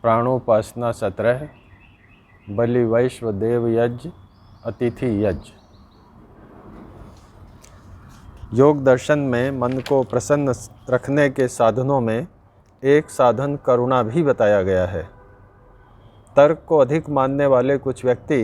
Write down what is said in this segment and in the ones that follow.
प्राणोपासना 17 बलि वैश्व देव यज्ञ अतिथि यज्ञ। योग दर्शन में मन को प्रसन्न रखने के साधनों में एक साधन करुणा भी बताया गया है। तर्क को अधिक मानने वाले कुछ व्यक्ति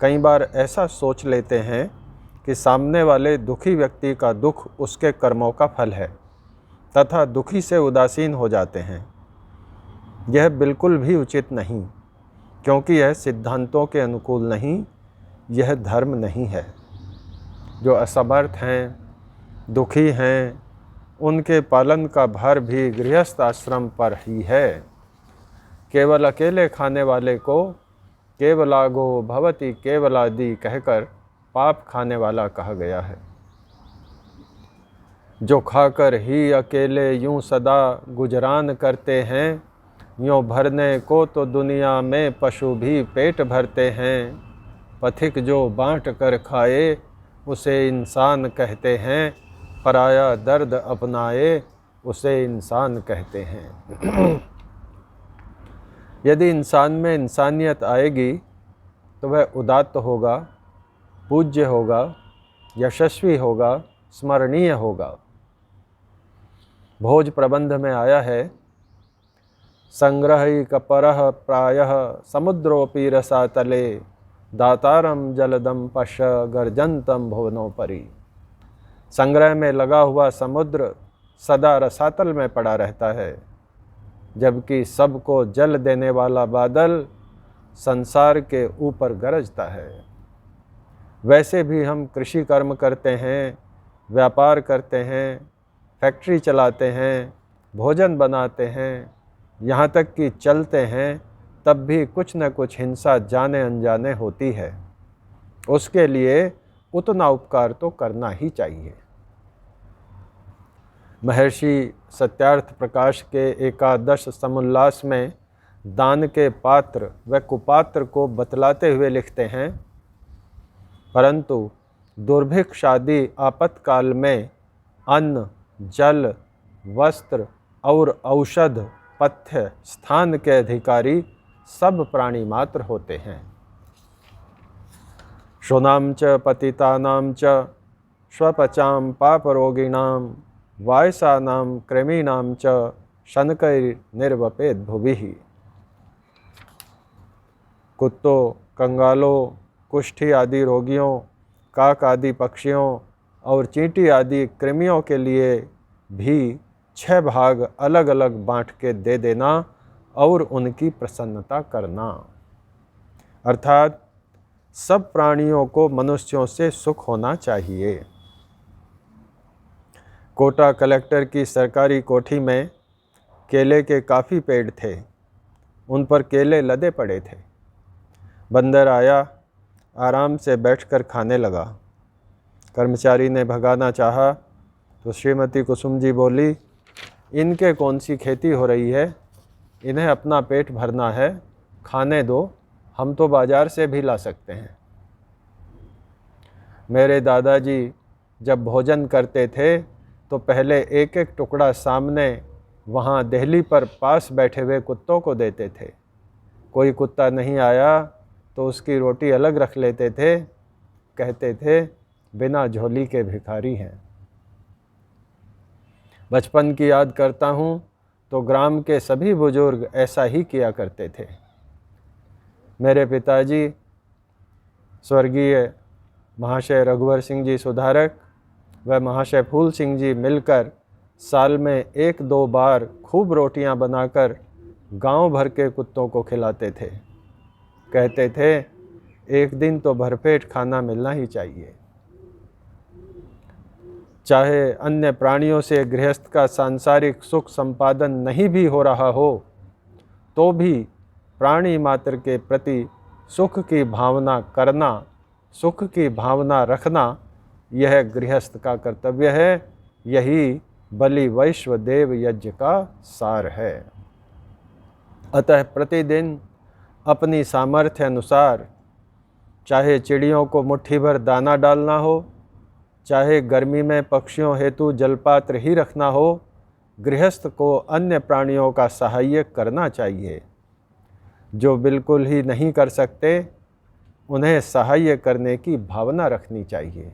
कई बार ऐसा सोच लेते हैं कि सामने वाले दुखी व्यक्ति का दुख उसके कर्मों का फल है तथा दुखी से उदासीन हो जाते हैं। यह बिल्कुल भी उचित नहीं, क्योंकि यह सिद्धांतों के अनुकूल नहीं, यह धर्म नहीं है। जो असमर्थ हैं, दुखी हैं, उनके पालन का भार भी गृहस्थ आश्रम पर ही है। केवल अकेले खाने वाले को केवलागो भवति केवलादि कहकर पाप खाने वाला कहा गया है। जो खाकर ही अकेले यूं सदा गुजरान करते हैं, यूं भरने को तो दुनिया में पशु भी पेट भरते हैं। पथिक जो बांट कर खाए उसे इंसान कहते हैं, पराया दर्द अपनाए उसे इंसान कहते हैं। यदि इंसान में इंसानियत आएगी तो वह उदात्त होगा, पूज्य होगा, यशस्वी होगा, स्मरणीय होगा। भोज प्रबंध में आया है, संग्रही कपरः प्रायः समुद्रोपि रसातले, दातारम जलदम पश गर्जंतम भुवनोपरि। संग्रह में लगा हुआ समुद्र सदा रसातल में पड़ा रहता है, जबकि सबको जल देने वाला बादल संसार के ऊपर गरजता है। वैसे भी हम कृषि कर्म करते हैं, व्यापार करते हैं, फैक्ट्री चलाते हैं, भोजन बनाते हैं, यहाँ तक कि चलते हैं, तब भी कुछ न कुछ हिंसा जाने अनजाने होती है। उसके लिए उतना उपकार तो करना ही चाहिए। महर्षि सत्यार्थ प्रकाश के एकादश समुल्लास में दान के पात्र व कुपात्र को बतलाते हुए लिखते हैं, परंतु दुर्भिक्षादि आपातकाल में अन्न, जल, वस्त्र और औषध पथ्य स्थान के अधिकारी सब प्राणी मात्र होते हैं। शुनाम च पतितानाम च स्वपचाम पापरोगिणाम वायसानाम कृमीणाम च शनकैर्निर्वपेद भुवि। कुत्तों, कंगालों, कुष्ठी आदि रोगियों, काक आदि पक्षियों और चींटी आदि कृमियों के लिए भी 6 भाग अलग अलग बांट के दे देना और उनकी प्रसन्नता करना। अर्थात सब प्राणियों को मनुष्यों से सुख होना चाहिए। कोटा कलेक्टर की सरकारी कोठी में केले के काफ़ी पेड़ थे। उन पर केले लदे पड़े थे। बंदर आया, आराम से बैठकर खाने लगा। कर्मचारी ने भगाना चाहा तो श्रीमती कुसुम जी बोली, इनके कौन सी खेती हो रही है, इन्हें अपना पेट भरना है, खाने दो, हम तो बाज़ार से भी ला सकते हैं। मेरे दादाजी जब भोजन करते थे तो पहले एक एक टुकड़ा सामने वहाँ देहली पर पास बैठे हुए कुत्तों को देते थे। कोई कुत्ता नहीं आया तो उसकी रोटी अलग रख लेते थे, कहते थे बिना झोली के भिखारी हैं। बचपन की याद करता हूँ तो ग्राम के सभी बुजुर्ग ऐसा ही किया करते थे। मेरे पिताजी स्वर्गीय महाशय रघुवर सिंह जी सुधारक व महाशय फूल सिंह जी मिलकर साल में 1-2 बार खूब रोटियां बनाकर गांव भर के कुत्तों को खिलाते थे। कहते थे एक दिन तो भरपेट खाना मिलना ही चाहिए। चाहे अन्य प्राणियों से गृहस्थ का सांसारिक सुख संपादन नहीं भी हो रहा हो, तो भी प्राणी मात्र के प्रति सुख की भावना करना, सुख की भावना रखना, यह गृहस्थ का कर्तव्य है। यही बलि वैश्व देव यज्ञ का सार है। अतः प्रतिदिन अपनी सामर्थ्य अनुसार, चाहे चिड़ियों को मुट्ठी भर दाना डालना हो, चाहे गर्मी में पक्षियों हेतु जलपात्र ही रखना हो, गृहस्थ को अन्य प्राणियों का सहायक करना चाहिए। जो बिल्कुल ही नहीं कर सकते उन्हें सहाय करने की भावना रखनी चाहिए।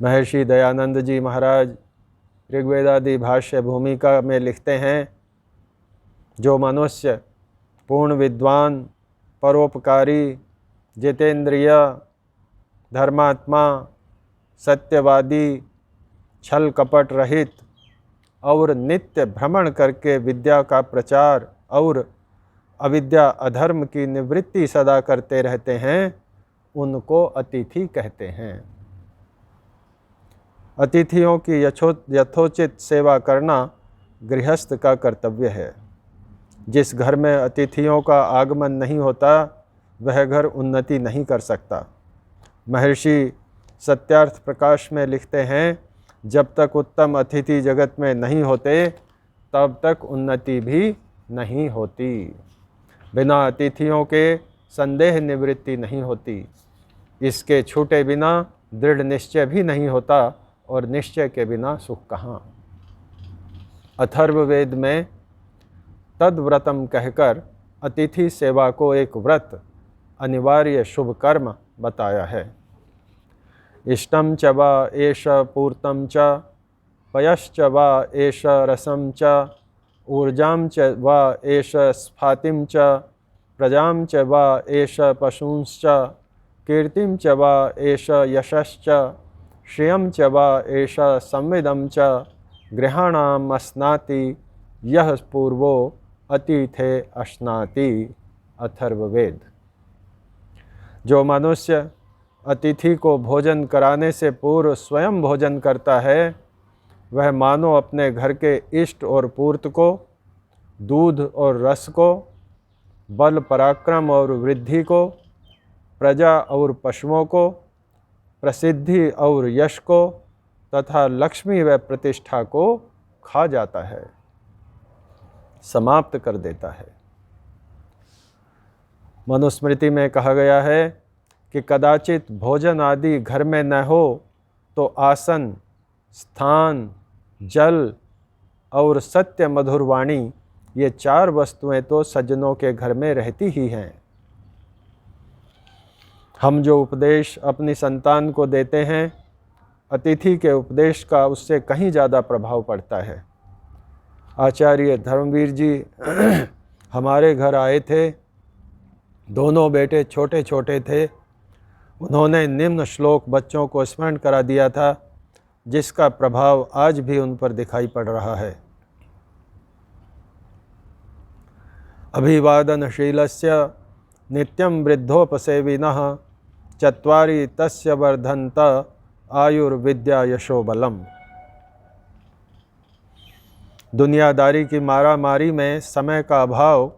महर्षि दयानंद जी महाराज ऋग्वेदादि भाष्य भूमिका में लिखते हैं, जो मनुष्य पूर्ण विद्वान, परोपकारी, जितेंद्रिय, धर्मात्मा, सत्यवादी, छल कपट रहित और नित्य भ्रमण करके विद्या का प्रचार और अविद्या अधर्म की निवृत्ति सदा करते रहते हैं, उनको अतिथि कहते हैं। अतिथियों की यथोचित सेवा करना गृहस्थ का कर्तव्य है। जिस घर में अतिथियों का आगमन नहीं होता वह घर उन्नति नहीं कर सकता। महर्षि सत्यार्थ प्रकाश में लिखते हैं, जब तक उत्तम अतिथि जगत में नहीं होते तब तक उन्नति भी नहीं होती। बिना अतिथियों के संदेह निवृत्ति नहीं होती। इसके छूटे बिना दृढ़ निश्चय भी नहीं होता और निश्चय के बिना सुख कहाँ। अथर्ववेद में तद्व्रतम कहकर अतिथि सेवा को एक व्रत, अनिवार्य शुभ कर्म बताया है। इष्टम च वा एष पूर्तम च पयश्च वा एष रसम च ऊर्जां च वा एष स्फातिं च प्रजां च वा एष पशूंश्च कीर्तिं च वा एष यशश्च श्रियं च वा एष संविदं च गृहाणाम् अश्नाति यः पूर्वो अतिथे अश्नाति। अथर्ववेद। जो मनुष्य अतिथि को भोजन कराने से पूर्व स्वयं भोजन करता है, वह मानो अपने घर के इष्ट और पूर्त को, दूध और रस को, बल पराक्रम और वृद्धि को, प्रजा और पशुओं को, प्रसिद्धि और यश को तथा लक्ष्मी व प्रतिष्ठा को खा जाता है, समाप्त कर देता है। मनुस्मृति में कहा गया है कि कदाचित भोजन आदि घर में न हो तो आसन, स्थान, जल और सत्य मधुर वाणी, ये चार वस्तुएं तो सज्जनों के घर में रहती ही हैं। हम जो उपदेश अपनी संतान को देते हैं, अतिथि के उपदेश का उससे कहीं ज़्यादा प्रभाव पड़ता है। आचार्य धर्मवीर जी हमारे घर आए थे। दोनों बेटे छोटे छोटे थे। उन्होंने निम्न श्लोक बच्चों को स्मरण करा दिया था, जिसका प्रभाव आज भी उन पर दिखाई पड़ रहा है। अभिवादनशीलस्य नित्यं वृद्धोपसेविनः चत्वारि तस्य वर्धन्त आयुर्विद्या यशोबलम। दुनियादारी की मारामारी में समय का अभाव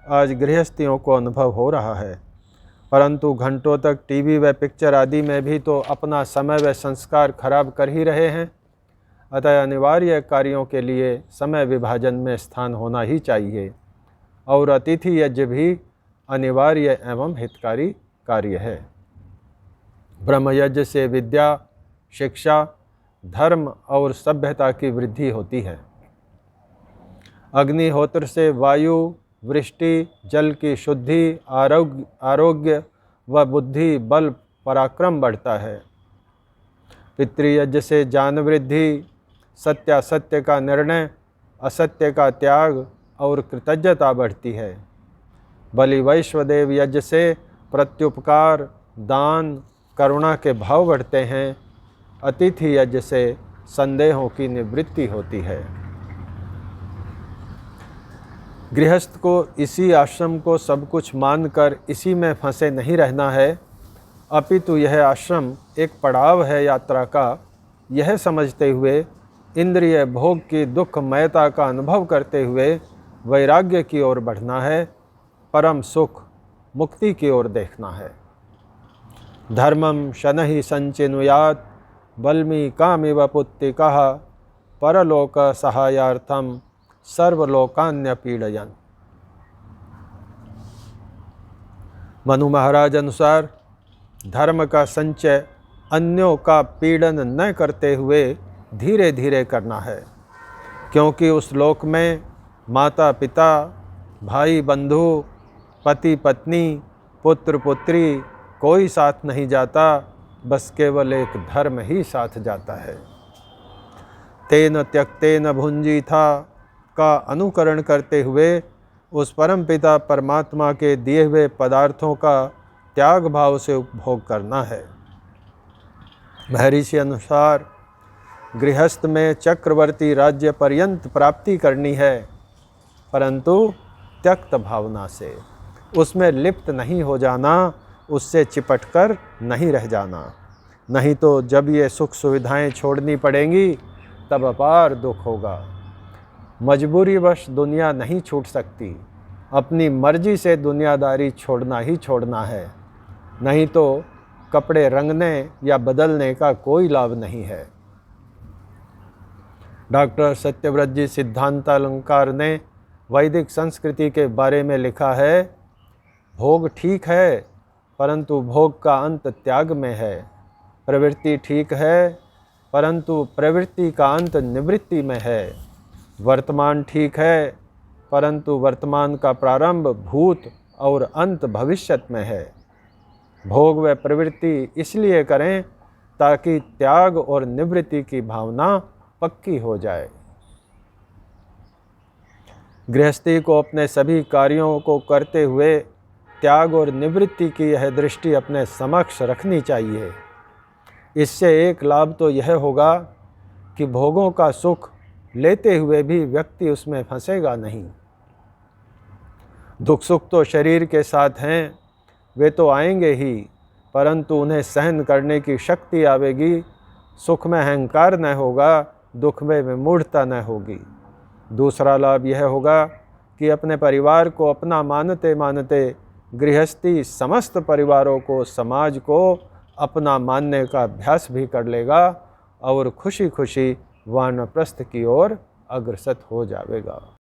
आज गृहस्थियों को अनुभव हो रहा है, परंतु घंटों तक टीवी व पिक्चर आदि में भी तो अपना समय व संस्कार खराब कर ही रहे हैं। अतः अनिवार्य कार्यों के लिए समय विभाजन में स्थान होना ही चाहिए और अतिथि यज्ञ भी अनिवार्य एवं हितकारी कार्य है। ब्रह्मयज्ञ से विद्या, शिक्षा, धर्म और सभ्यता की वृद्धि होती है। अग्निहोत्र से वायु, वृष्टि, जल की शुद्धि, आरोग्य व बुद्धि, बल, पराक्रम बढ़ता है। पितृयज्ञ से ज्ञान वृद्धि, सत्यासत्य का निर्णय, असत्य का त्याग और कृतज्ञता बढ़ती है। बलि वैश्वदेव यज्ञ से प्रत्युपकार, दान, करुणा के भाव बढ़ते हैं। अतिथि यज्ञ से संदेहों की निवृत्ति होती है। गृहस्थ को इसी आश्रम को सब कुछ मानकर इसी में फंसे नहीं रहना है, अपितु यह आश्रम एक पड़ाव है यात्रा का, यह समझते हुए इंद्रिय भोग की दुखमयता का अनुभव करते हुए वैराग्य की ओर बढ़ना है, परम सुख मुक्ति की ओर देखना है। धर्मं शनहि संचिनुयात् बल्मीकामिव पुत्तिकः परलोक सहायार्थम सर्वलोकान्य पीड़यन्। मनु महाराज अनुसार धर्म का संचय अन्यों का पीड़न न करते हुए धीरे धीरे करना है, क्योंकि उस लोक में माता पिता, भाई बंधु, पति पत्नी, पुत्र पुत्री कोई साथ नहीं जाता, बस केवल एक धर्म ही साथ जाता है। तेन त्यक्तेन भुंजीथा का अनुकरण करते हुए उस परमपिता परमात्मा के दिए हुए पदार्थों का त्याग भाव से उपभोग करना है। महर्षि अनुसार गृहस्थ में चक्रवर्ती राज्य पर्यंत प्राप्ति करनी है, परंतु त्यक्त भावना से, उसमें लिप्त नहीं हो जाना, उससे चिपटकर नहीं रह जाना। नहीं तो जब ये सुख सुविधाएं छोड़नी पड़ेंगी तब अपार दुख होगा। मजबूरीवश दुनिया नहीं छूट सकती, अपनी मर्जी से दुनियादारी छोड़ना ही छोड़ना है, नहीं तो कपड़े रंगने या बदलने का कोई लाभ नहीं है। डॉक्टर सत्यव्रत जी सिद्धांतालंकार ने वैदिक संस्कृति के बारे में लिखा है, भोग ठीक है परंतु भोग का अंत त्याग में है। प्रवृत्ति ठीक है परंतु प्रवृत्ति का अंत निवृत्ति में है। वर्तमान ठीक है परंतु वर्तमान का प्रारंभ भूत और अंत भविष्यत में है। भोग व प्रवृत्ति इसलिए करें ताकि त्याग और निवृत्ति की भावना पक्की हो जाए। गृहस्थी को अपने सभी कार्यों को करते हुए त्याग और निवृत्ति की यह दृष्टि अपने समक्ष रखनी चाहिए। इससे एक लाभ तो यह होगा कि भोगों का सुख लेते हुए भी व्यक्ति उसमें फंसेगा नहीं। दुख सुख तो शरीर के साथ हैं, वे तो आएंगे ही, परंतु उन्हें सहन करने की शक्ति आवेगी। सुख में अहंकार न होगा, दुख में विमूढ़ता न होगी। दूसरा लाभ यह होगा कि अपने परिवार को अपना मानते मानते गृहस्थी समस्त परिवारों को, समाज को अपना मानने का अभ्यास भी कर लेगा और खुशी खुशी वानप्रस्थ की ओर अग्रसर हो जाएगा।